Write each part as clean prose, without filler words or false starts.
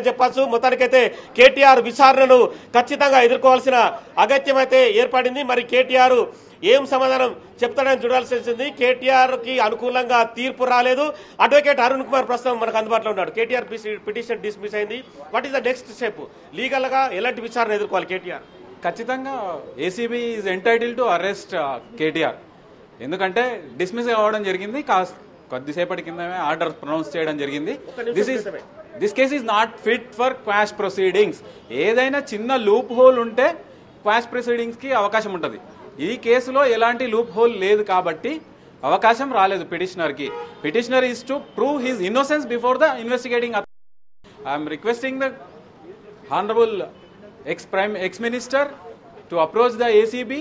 చెప్పచ్చు. మొత్తానికైతే కేటీఆర్ విచారణను ఖచ్చితంగా ఎదుర్కోవాల్సిన అగత్యం అయితే ఏర్పడింది. మరి కేటీఆర్ ఏం సమాధానం చెప్తాడని చూడాల్సి వచ్చింది. కేటీఆర్ కి అనుకూలంగా తీర్పు రాలేదు. అడ్వకేట్ అరుణ్ కుమార్ ప్రస్తుతం మనకు అందుబాటులో ఉన్నాడు. కేటీఆర్ పిటిషన్ డిస్మిస్ అయింది. What is the next step? Legal గా ఎలాంటి విచారణ ఎదుర్కోవాలి కేటీఆర్? ఖచ్చితంగా ACB is entitle to arrest KTR. ఎందుకంటే డిస్మిస్ అవ్వడం జరిగింది. కొద్దిసేపటి కింద ఆర్డర్ ప్రొనౌన్స్ చేయడం జరిగింది. This case is not fit for quash proceedings. ఏదైనా చిన్న లూప్ హోల్ ఉంటే క్వాష్ ప్రొసీడింగ్స్ కి అవకాశం ఉంటుంది. ఈ కేసులో ఎలాంటి లూప్ హోల్ లేదు కాబట్టి అవకాశం రాలేదు పిటిషనర్ కి. Petitioner is to prove his innocence before the investigating. I'm requesting the honourable ex minister to approach the ACB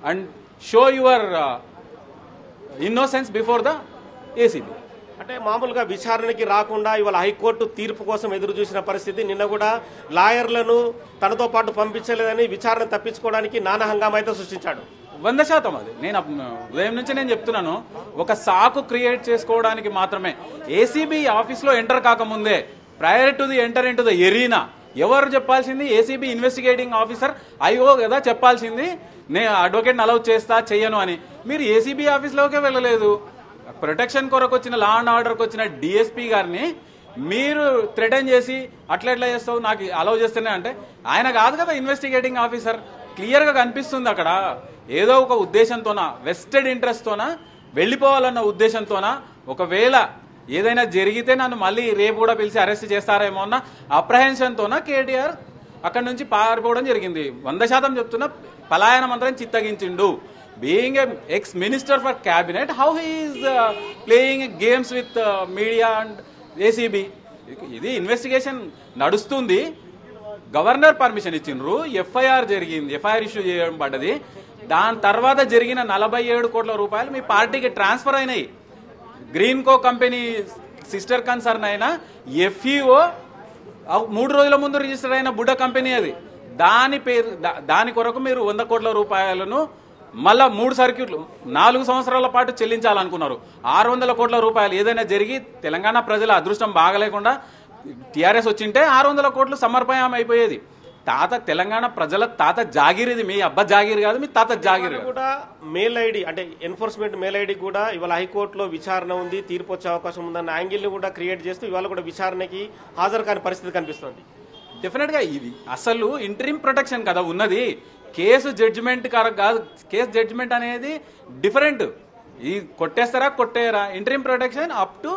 and show your innocence before the ACB. అంటే మామూలుగా విచారణకి రాకుండా ఇవాళ హైకోర్టు తీర్పు కోసం ఎదురు చూసిన పరిస్థితి. నిన్న కూడా లాయర్లను తనతో పాటు పంపించలేదని విచారణ తప్పించుకోవడానికి నానా హంగామా అయితే సృష్టించాడు. 100% అది నేను ఉదయం నుంచి నేను చెప్తున్నాను. ఒక సాకు క్రియేట్ చేసుకోవడానికి మాత్రమే. ఏసీబీ ఆఫీస్లో ఎంటర్ కాకముందే prior to the enter in to the arena ఎవరు చెప్పాల్సింది? ఏసీబీ ఇన్వెస్టిగేటింగ్ ఆఫీసర్ ఐఓ కదా చెప్పాల్సింది. నేను అడ్వకేట్ని అలౌ చేస్తా చెయ్యను అని. మీరు ఏసీబీ ఆఫీస్లోకే వెళ్ళలేదు. ప్రొటెక్షన్ కొరకు వచ్చిన లా అండ్ ఆర్డర్కి వచ్చిన డిఎస్పీ గారిని మీరు థ్రెటన్ చేసి అట్లా ఎట్లా చేస్తావు, నాకు అలౌ చేస్తేనే అంటే ఆయన కాదు కదా ఇన్వెస్టిగేటింగ్ ఆఫీసర్. క్లియర్గా కనిపిస్తుంది అక్కడ ఏదో ఒక ఉద్దేశంతోనా, వెస్టెడ్ ఇంట్రెస్ట్తోనా, వెళ్ళిపోవాలన్న ఉద్దేశంతోనా, ఒకవేళ ఏదైనా జరిగితే నన్ను మళ్ళీ రేపు కూడా పిలిచి అరెస్ట్ చేస్తారేమో అన్న అప్రహెన్షన్తోనా కేటీఆర్ అక్కడి నుంచి పారిపోవడం జరిగింది. 100% చెప్తున్నా పలాయన మంత్రం చిత్తగించిండు. Being ex minister for cabinet, how he's playing games with media and ACB. ఇది ఇన్వెస్టిగేషన్ నడుస్తుంది. గవర్నర్ పర్మిషన్ ఇచ్చిండ్రు. ఎఫ్ఐఆర్ జరిగింది, ఎఫ్ఐఆర్ ఇష్యూ చేయడం పడ్డది. దాని తర్వాత జరిగిన 47 కోట్ల రూపాయలు మీ పార్టీకి ట్రాన్స్ఫర్ అయినాయి. గ్రీన్ కో కంపెనీ సిస్టర్ కన్సర్న్ అయిన ఎఫ్ఈఓ 3 రోజుల ముందు రిజిస్టర్ అయిన బుడ్డ కంపెనీ అది. దాని కొరకు మీరు 100 కోట్ల రూపాయలను మళ్ళా 3 సర్క్యూట్లు 4 సంవత్సరాల పాటు చెల్లించాలనుకున్నారు. 600 కోట్ల రూపాయలు ఏదైనా జరిగి తెలంగాణ ప్రజల అదృష్టం బాగలేకుండా టీఆర్ఎస్ వచ్చింటే 600 కోట్లు సమర్పయం అయిపోయేది. తెలంగాణ ప్రజల తాత జాగీర్. ఇది మీ అబ్బా జాగీర్ కాదు, మీ తాత జాగీర్. కూడా మెయిల్ ఐడి అంటే ఎన్ఫోర్స్మెంట్ మెయిల్ ఐడి కూడా ఇవాళ హైకోర్టులో విచారణ ఉంది, తీర్పు వచ్చే అవకాశం ఉందన్న యాంగిల్ ని కూడా క్రియేట్ చేస్తూ ఇవాళ కూడా విచారణకి హాజరు కాని పరిస్థితి కనిపిస్తుంది. డెఫినెట్ గా ఇది అసలు ఇంటరిమ్ ప్రొటెక్షన్ కదా ఉన్నది. కేసు జడ్జిమెంట్ కాదు. కేసు జడ్జిమెంట్ అనేది డిఫరెంట్. ఈ కొట్టేస్తారా కొట్టేయరా. Interim protection up to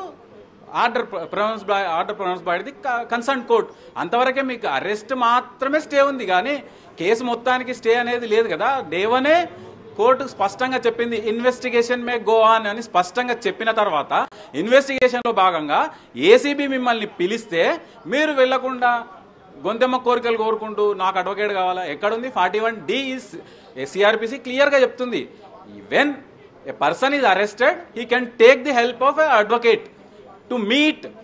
order pronounce by the concern court. అంతవరకే మీకు అరెస్ట్ మాత్రమే స్టే ఉంది, కానీ కేసు మొత్తానికి స్టే అనేది లేదు కదా. డే 1 కోర్టు స్పష్టంగా చెప్పింది ఇన్వెస్టిగేషన్ మే గో ఆన్ అని స్పష్టంగా చెప్పిన తర్వాత ఇన్వెస్టిగేషన్ లో భాగంగా ఏసీబీ మిమ్మల్ని పిలిస్తే మీరు వెళ్లకుండా గొంతెమ్మ కోరికలు కోరుకుంటూ నాకు అడ్వకేట్ కావాలా ఎక్కడుంది? 41D సిఆర్పిసి క్లియర్ గా చెప్తుంది. When a person is arrested he can take the help of a advocate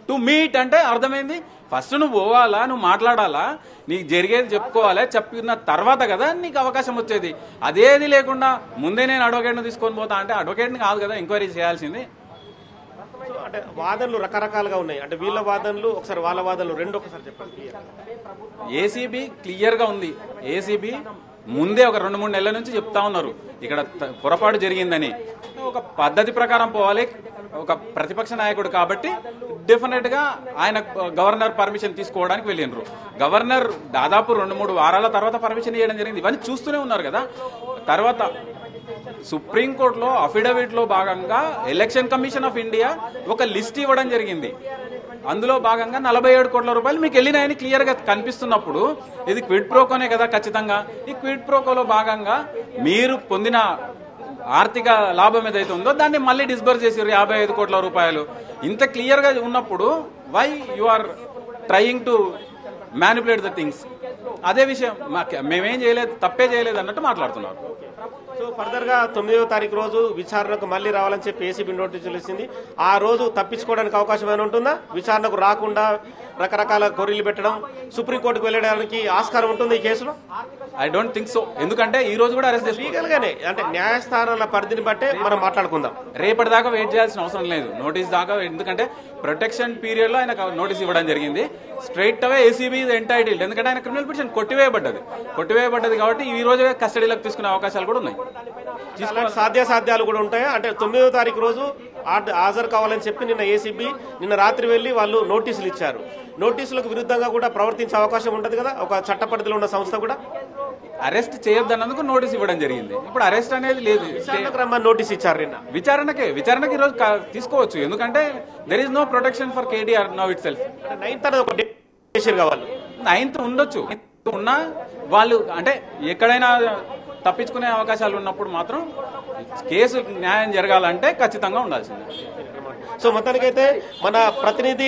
to meet అంటే అర్థమైంది. ఫస్ట్ నువ్వు పోవాలా, నువ్వు మాట్లాడాలా, నీకు జరిగేది చెప్పుకోవాలా, చెప్పిన తర్వాత కదా నీకు అవకాశం వచ్చేది. అదేది లేకుండా ముందే నేను అడ్వకేట్ను తీసుకొని పోతా అంటే అడ్వకేట్ని కాదు కదా ఎంక్వైరీ చేయాల్సింది. అంటే వాదనలు రకరకాలుగా ఉన్నాయి. అంటే వీళ్ళ వాదనలు ఒకసారి, వాళ్ళ వాదనలు రెండు ఒకసారి చెప్పండి. ఏసీబీ క్లియర్ గా ఉంది. ఏసీబీ ముందే ఒక 2-3 నెలల నుంచి చెప్తా ఉన్నారు ఇక్కడ పొరపాటు జరిగిందని. ఒక పద్ధతి ప్రకారం పోవాలి. ఒక ప్రతిపక్ష నాయకుడు కాబట్టి డెఫినెట్ గా ఆయన గవర్నర్ పర్మిషన్ తీసుకోవడానికి వెళ్ళినారు. గవర్నర్ దాదాపు 2-3 వారాల తర్వాత పర్మిషన్ ఇవ్వడం జరిగింది. ఇవన్నీ చూస్తూనే ఉన్నారు కదా. తర్వాత సుప్రీంకోర్టులో అఫిడవిట్ లో భాగంగా ఎలక్షన్ కమిషన్ ఆఫ్ ఇండియా ఒక లిస్ట్ ఇవ్వడం జరిగింది. అందులో భాగంగా 47 కోట్ల రూపాయలు మీకు వెళ్ళినాయని క్లియర్ గా కనిపిస్తున్నప్పుడు ఇది క్విడ్ ప్రోకోనే కదా ఖచ్చితంగా. ఈ క్విడ్ ప్రోకోలో భాగంగా మీరు పొందిన ఆర్థిక లాభం ఏదైతే ఉందో దాన్ని మళ్ళీ డిస్బర్స్ చేసారు 55 కోట్ల రూపాయలు. ఇంత క్లియర్ గా ఉన్నప్పుడు why you are trying to manipulate the things? అదే విషయం మేమేం చేయలేదు, తప్పే చేయలేదు అన్నట్టు మాట్లాడుతున్నారు. సో ఫర్దర్ గా 9వ తారీఖు రోజు విచారణకు మళ్ళీ రావాలని చెప్పి ఏసీబీ నోటీసులు ఇచ్చింది. ఆ రోజు తప్పించుకోవడానికి అవకాశం ఏమైనా ఉంటుందా? విచారణకు రాకుండా రకరకాల కొర్రీలు పెట్టడం, సుప్రీంకోర్టుకు వెళ్ళడానికి ఆస్కారం ఉంటుంది ఈ కేసులో? I don't think so. ఎందుకంటే ఈ రోజు కూడా అరెస్ట్ చేసి లీగల్ గానే అంటే న్యాయస్థానాల పరిధిని బట్టే మనం మాట్లాడుకుందాం. రేపటి దాకా వెయిట్ చేయాల్సిన అవసరం లేదు, నోటీస్ దాకా. ఎందుకంటే ప్రొటెక్షన్ పీరియడ్ లో ఆయన నోటీస్ ఇవ్వడం జరిగింది. స్ట్రైట్ అవే ఏసీబీ ఎంటైటిల్డ్, ఎందుకంటే ఆయన క్రిమినల్ పిటిషన్ కొట్టివేయబడ్డది కాబట్టి ఈ రోజే కస్టడీలోకి తీసుకునే అవకాశాలు కూడా ఉన్నాయి. సాధ్యాలు కూడా ఉంటాయా? అంటే 9వ తారీఖు రోజు హాజరు కావాలని చెప్పి నిన్న ఏసీబీ నిన్న రాత్రి వెళ్లి వాళ్ళు నోటీసులు ఇచ్చారు. నోటీసులకు విరుద్ధంగా కూడా ప్రవర్తించే అవకాశం ఉంటది కదా ఒక చట్ట పరిధిలో ఉన్న సంస్థ కూడా? అరెస్ట్ చేయొద్దన్నందుకు నోటీస్ ఇవ్వడం జరిగింది. ఇప్పుడు అరెస్ట్ అనేది లేదు, నోటీస్ ఇచ్చారు నిన్న. విచారణకి ఈ రోజు తీసుకోవచ్చు. ఎందుకంటే there is no protection for KTR now itself. 9th ఉండొచ్చు, ఉన్నా వాళ్ళు అంటే ఎక్కడైనా తప్పించుకునే అవకాశాలు ఉన్నప్పుడు మాత్రం కేసు న్యాయం జరగాలంటే ఖచ్చితంగా ఉండాల్సిందే. సో మొత్తానికైతే మన ప్రతినిధి